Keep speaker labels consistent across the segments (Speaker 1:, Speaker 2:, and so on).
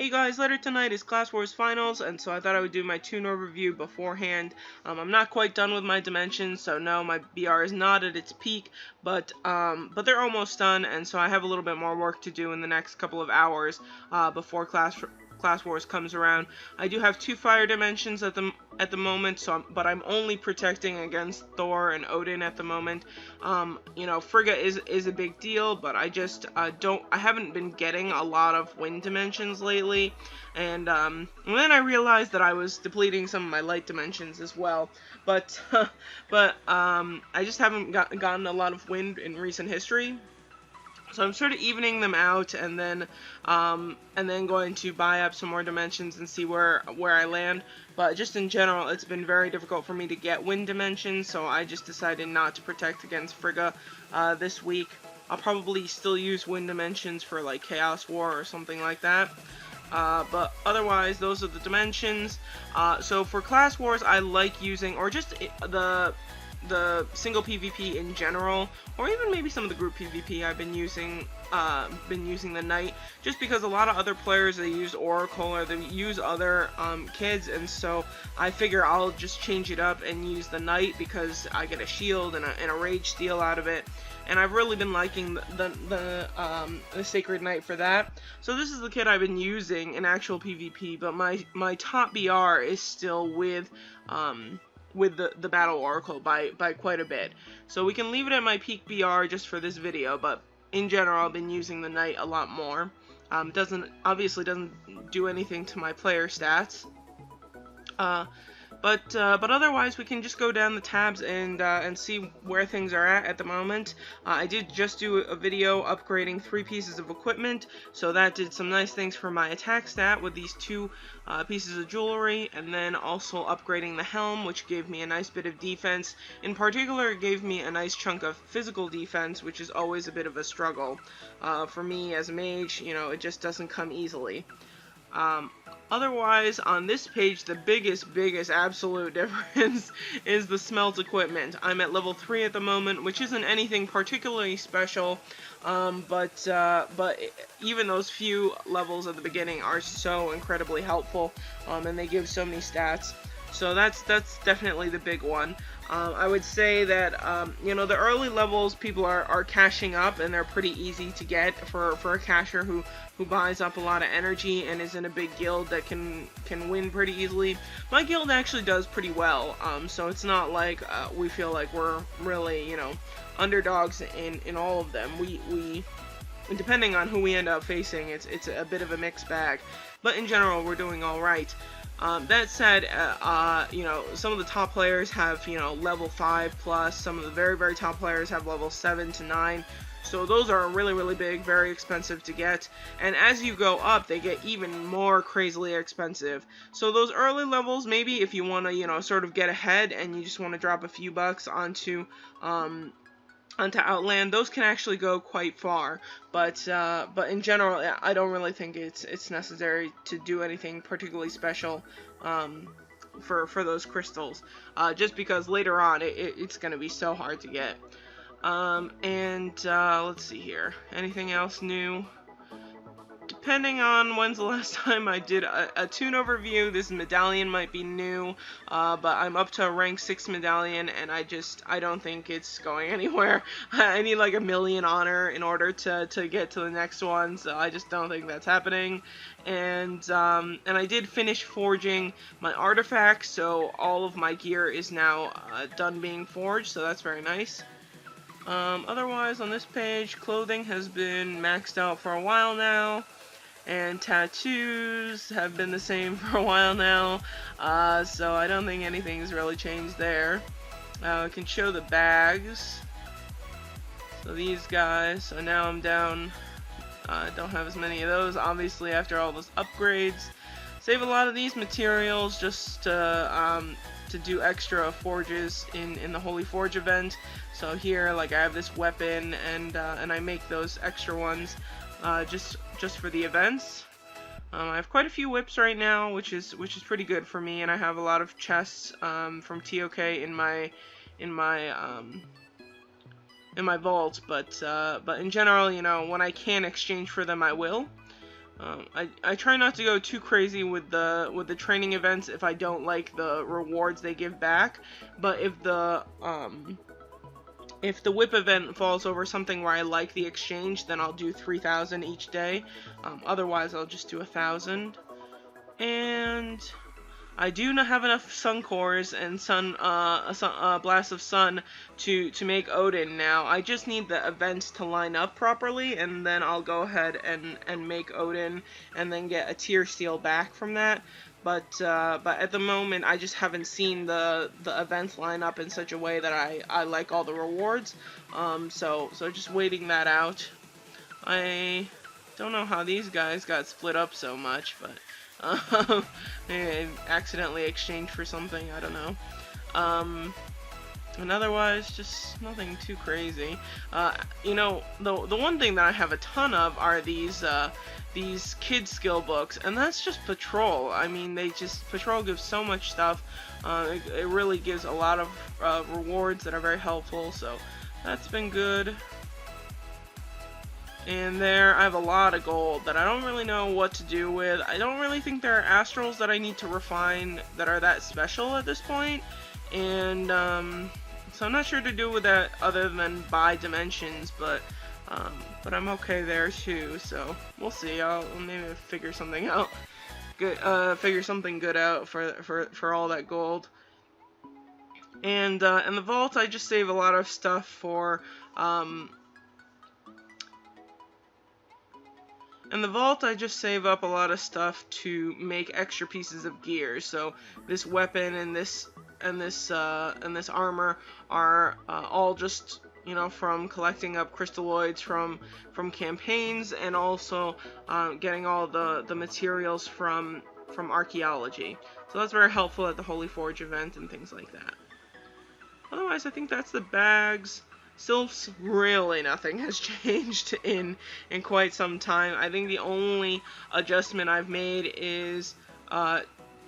Speaker 1: Hey guys, later tonight is Class Wars Finals, and so I thought I would do my tune overview beforehand. I'm not quite done with my dimensions, so no, my BR is not at its peak, but they're almost done, and so I have a little bit more work to do in the next couple of hours before Class Wars comes around. I do have 2 fire dimensions at the moment, but I'm only protecting against Thor and Odin at the moment. Frigga is a big deal, but I just I haven't been getting a lot of wind dimensions lately, and then I realized that I was depleting some of my light dimensions as well. But I just haven't gotten a lot of wind in recent history. So I'm sort of evening them out, and then going to buy up some more dimensions and see where I land. But just in general, it's been very difficult for me to get wind dimensions, so I just decided not to protect against Frigga this week. I'll probably still use wind dimensions for like Chaos War or something like that. But otherwise, those are the dimensions. So for Class Wars, I like using, or just the single PvP in general, or even maybe some of the group PvP. I've been using the Knight, just because a lot of other players, they use Oracle or they use other kids, and so I figure I'll just change it up and use the Knight because I get a shield and a rage steal out of it. And I've really been liking the Sacred Knight for that. So this is the kit I've been using in actual PvP, but my top BR is still with the Battle Oracle by quite a bit. So we can leave it at my peak BR just for this video, but in general I've been using the Knight a lot more. Obviously doesn't do anything to my player stats. But otherwise, we can just go down the tabs and see where things are at the moment. I did just do a video upgrading 3 pieces of equipment, so that did some nice things for my attack stat with these 2 pieces of jewelry, and then also upgrading the helm, which gave me a nice bit of defense. In particular, it gave me a nice chunk of physical defense, which is always a bit of a struggle. For me as a mage, it just doesn't come easily. Otherwise, on this page, the biggest absolute difference is the smelt equipment. I'm at level 3 at the moment, which isn't anything particularly special, but even those few levels at the beginning are so incredibly helpful, and they give so many stats. So that's definitely the big one. I would say that the early levels people are cashing up, and they're pretty easy to get for a casher who buys up a lot of energy and is in a big guild that can win pretty easily. My guild actually does pretty well, so it's not like we feel like we're really underdogs in all of them. We depending on who we end up facing, it's a bit of a mixed bag, but in general we're doing all right. That said, some of the top players have, level 5 plus. Some of the very top players have level 7 to 9. So those are really big, very expensive to get. And as you go up, they get even more crazily expensive. So those early levels, maybe if you want to, sort of get ahead and you just want to drop a few bucks onto Outland, those can actually go quite far, but in general, I don't really think it's necessary to do anything particularly special for those crystals, just because later on it's going to be so hard to get. Let's see here, anything else new? Depending on when's the last time I did a tune overview, this medallion might be new, but I'm up to a rank 6 medallion, and I don't think it's going anywhere. I need like 1,000,000 honor in order to get to the next one, so I just don't think that's happening. And I did finish forging my artifacts, so all of my gear is now done being forged, so that's very nice. Otherwise, on this page, clothing has been maxed out for a while now, and tattoos have been the same for a while now, so I don't think anything's really changed there. I can show the bags. So these guys, so now I'm down, don't have as many of those, obviously, after all those upgrades. Save a lot of these materials just to do extra forges in the Holy Forge event. So here, like, I have this weapon, and I make those extra ones just for the events. I have quite a few whips right now, which is pretty good for me, and I have a lot of chests from TOK in my vault. But in general, when I can exchange for them, I will. I try not to go too crazy with the training events if I don't like the rewards they give back, but if the whip event falls over something where I like the exchange, then I'll do 3,000 each day. Otherwise, I'll just do 1,000. And I do not have enough sun cores and blast of sun to make Odin now. I just need the events to line up properly, and then I'll go ahead and make Odin, and then get a tier steal back from that. But at the moment, I just haven't seen the events line up in such a way that I like all the rewards. So just waiting that out. I don't know how these guys got split up so much, but maybe I accidentally exchanged for something, I don't know. And otherwise, just nothing too crazy. You know, the one thing that I have a ton of are these kid skill books, and that's just patrol. I mean, patrol gives so much stuff. It really gives a lot of rewards that are very helpful, so that's been good. And there, I have a lot of gold that I don't really know what to do with. I don't really think there are astrals that I need to refine that are that special at this point. And, so I'm not sure to do with that other than buy dimensions, but I'm okay there too, so we'll see. I'll maybe figure something out. Figure something good out for all that gold. And in the vault, I just save a lot of stuff for, in the vault, I just save up a lot of stuff to make extra pieces of gear. So this weapon and this armor are all just, you know, from collecting up crystalloids from campaigns, and also getting all the materials from archaeology. So that's very helpful at the Holy Forge event and things like that. Otherwise, I think that's the bags. Sylphs, really nothing has changed in quite some time. I think the only adjustment I've made is,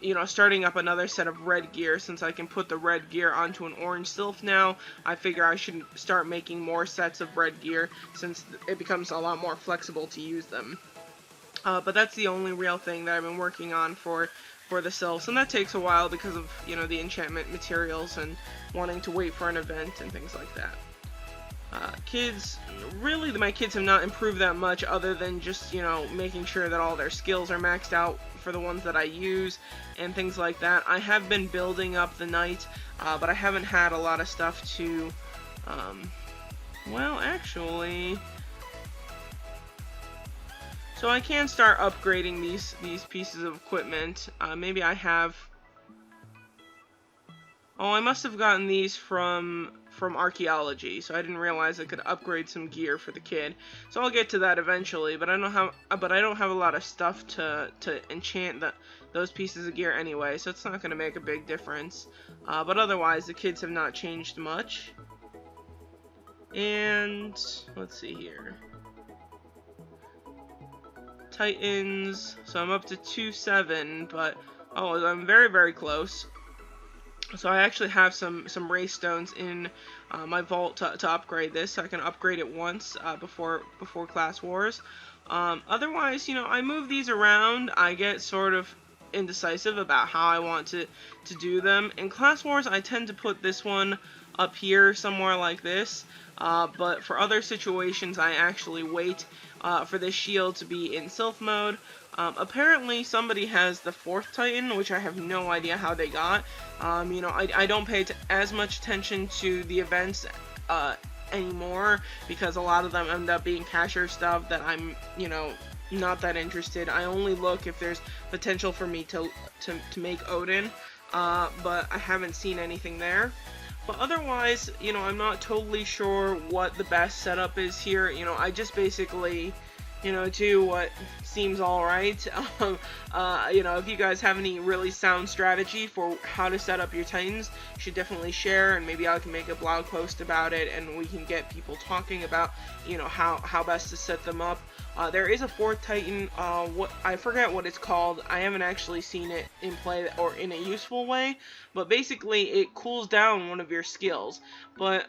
Speaker 1: you know, starting up another set of red gear. Since I can put the red gear onto an orange Sylph now, I figure I should start making more sets of red gear, since it becomes a lot more flexible to use them. But that's the only real thing that I've been working on for the Sylphs, and that takes a while because of, you know, the enchantment materials and wanting to wait for an event and things like that. Kids, really, my kids have not improved that much, other than just, you know, making sure that all their skills are maxed out for the ones that I use and things like that. I have been building up the knight, but I haven't had a lot of stuff to, well, actually, so I can start upgrading these pieces of equipment. Maybe I have, oh, I must have gotten these from archaeology, so I didn't realize I could upgrade some gear for the kid. So I'll get to that eventually, but I don't have a lot of stuff to enchant those pieces of gear anyway, so it's not going to make a big difference. But otherwise, the kids have not changed much. And let's see here. Titans, so I'm up to 2-7, but oh, I'm very, very close. So I actually have some race stones in my vault to upgrade this, so I can upgrade it once before Class Wars. Otherwise, you know, I move these around. I get sort of indecisive about how I want to do them. In Class Wars, I tend to put this one up here somewhere like this, but for other situations, I actually wait for this shield to be in Sylph mode. Apparently somebody has the 4th Titan, which I have no idea how they got. You know, I don't pay as much attention to the events anymore, because a lot of them end up being cashier stuff that I'm, you know, not that interested. I only look if there's potential for me to make Odin, but I haven't seen anything there. But otherwise, you know, I'm not totally sure what the best setup is here. You know, I just basically, you know, do what seems alright. You know, if you guys have any really sound strategy for how to set up your Titans, you should definitely share, and maybe I can make a blog post about it, and we can get people talking about, you know, how best to set them up. There is a 4th Titan, what I forget what it's called. I haven't actually seen it in play or in a useful way, but basically it cools down one of your skills. But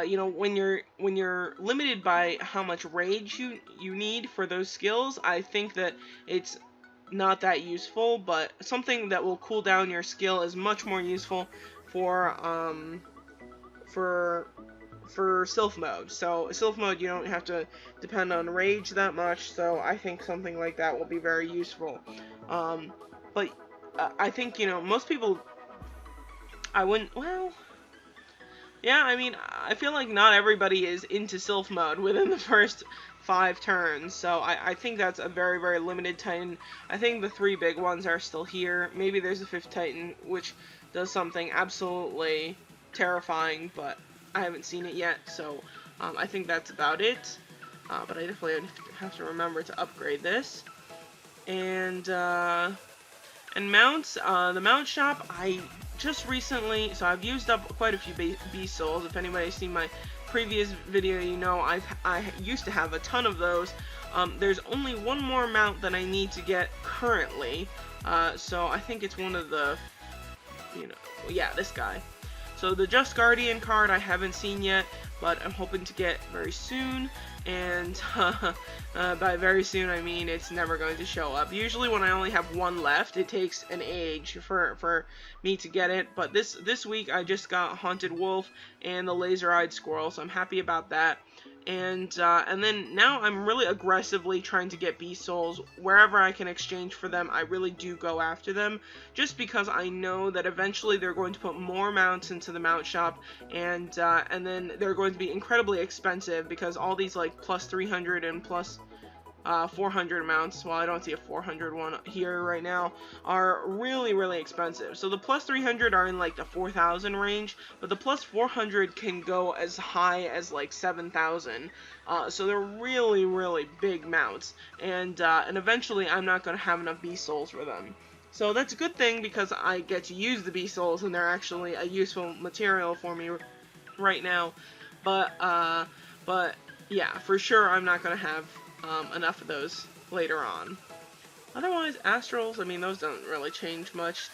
Speaker 1: you know, when you're limited by how much rage you need for those skills, I think that it's not that useful. But something that will cool down your skill is much more useful for for Sylph mode. So Sylph mode, you don't have to depend on rage that much. So I think something like that will be very useful. But I think, you know, most people, I wouldn't. Well, yeah, I mean, I feel like not everybody is into Sylph mode within the first 5 turns, so I think that's a very, very limited Titan. I think the 3 big ones are still here. Maybe there's a 5th Titan, which does something absolutely terrifying, but I haven't seen it yet, so I think that's about it. But I definitely have to remember to upgrade this. And mounts, the mount shop, I just recently, so I've used up quite a few beast souls. If anybody's seen my previous video, you know I used to have a ton of those. There's only one more mount that I need to get currently, so I think it's one of the, you know, yeah, this guy. So the Just Guardian card I haven't seen yet, but I'm hoping to get very soon. And by very soon I mean it's never going to show up. Usually when I only have one left, it takes an age for me to get it. But this week I just got Haunted Wolf and the Laser-Eyed Squirrel, so I'm happy about that. And then now I'm really aggressively trying to get Beast Souls. Wherever I can exchange for them, I really do go after them, just because I know that eventually they're going to put more mounts into the mount shop, and then they're going to be incredibly expensive, because all these like plus 300 and plus 400 mounts, well, I don't see a 400 one here right now, are really, really expensive. So the plus 300 are in like the 4,000 range, but the plus 400 can go as high as like 7,000. So they're really, really big mounts, and eventually I'm not going to have enough Beast Souls for them. So that's a good thing, because I get to use the Beast Souls, and they're actually a useful material for me right now. But yeah, for sure I'm not going to have enough of those later on. Otherwise, astrals, I mean, those don't really change much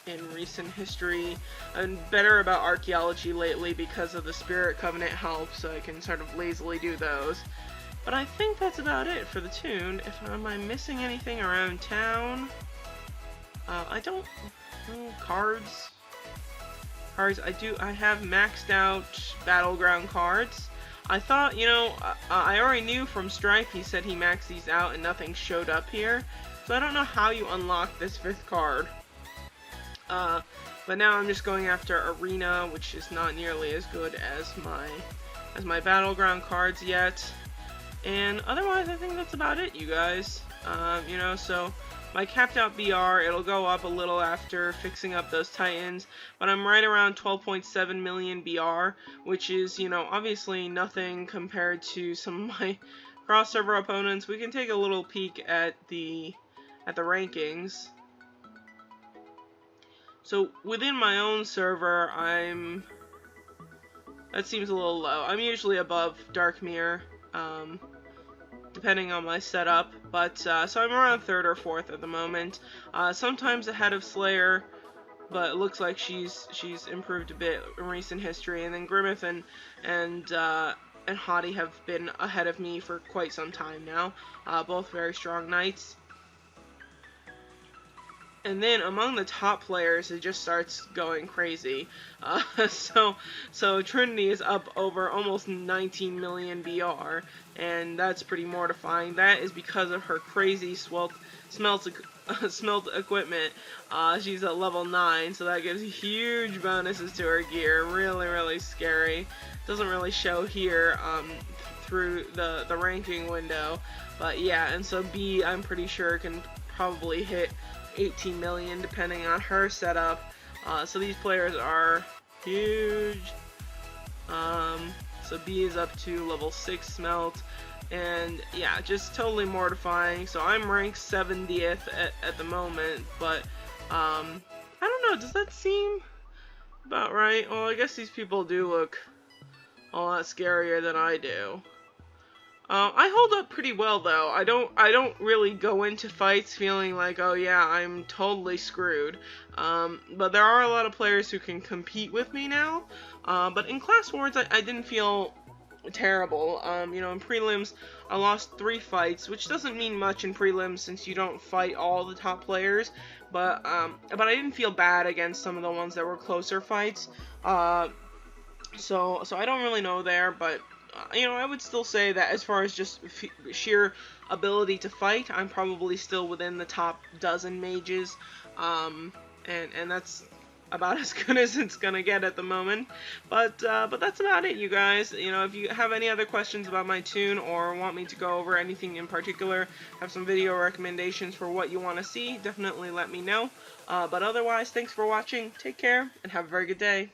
Speaker 1: in recent history. I'm better about archaeology lately because of the Spirit Covenant help, so I can sort of lazily do those. But I think that's about it for the tune. Am I missing anything around town? I don't... cards. I have maxed out Battleground cards. I thought, you know, I already knew from Stripe, he said he maxed these out and nothing showed up here. So I don't know how you unlock this 5th card. But now I'm just going after Arena, which is not nearly as good as my Battleground cards yet. And otherwise, I think that's about it, you guys. You know, so my capped out BR, it'll go up a little after fixing up those Titans, but I'm right around 12.7 million BR, which is, you know, obviously nothing compared to some of my cross-server opponents. We can take a little peek at the rankings. So within my own server, that seems a little low. I'm usually above Dark Mirror, depending on my setup, but so I'm around 3rd or 4th at the moment. Sometimes ahead of Slayer, but it looks like she's improved a bit in recent history. And then Grimmith and Hottie have been ahead of me for quite some time now. Both very strong knights. And then among the top players, it just starts going crazy. So Trinity is up over almost 19 million BR, and that's pretty mortifying. That is because of her crazy smelt equipment. She's at level 9, so that gives huge bonuses to her gear. Really, really scary. Doesn't really show here through the ranking window, but yeah. And so B, I'm pretty sure, can probably hit 18 million depending on her setup. So these players are huge. So B is up to level 6 smelt, and yeah, just totally mortifying. So I'm ranked 70th at the moment, but I don't know, does that seem about right? Well, I guess these people do look a lot scarier than I do. I hold up pretty well though. I don't really go into fights feeling like, oh yeah, I'm totally screwed. But there are a lot of players who can compete with me now. But in Class Wars, I didn't feel terrible. You know, in prelims, I lost 3 fights, which doesn't mean much in prelims since you don't fight all the top players. But I didn't feel bad against some of the ones that were closer fights. So I don't really know there, but you know, I would still say that as far as just sheer ability to fight, I'm probably still within the top dozen mages, and that's about as good as it's gonna get at the moment. But that's about it, you guys. You know, if you have any other questions about my tune or want me to go over anything in particular, have some video recommendations for what you want to see, definitely let me know. But otherwise, thanks for watching. Take care and have a very good day.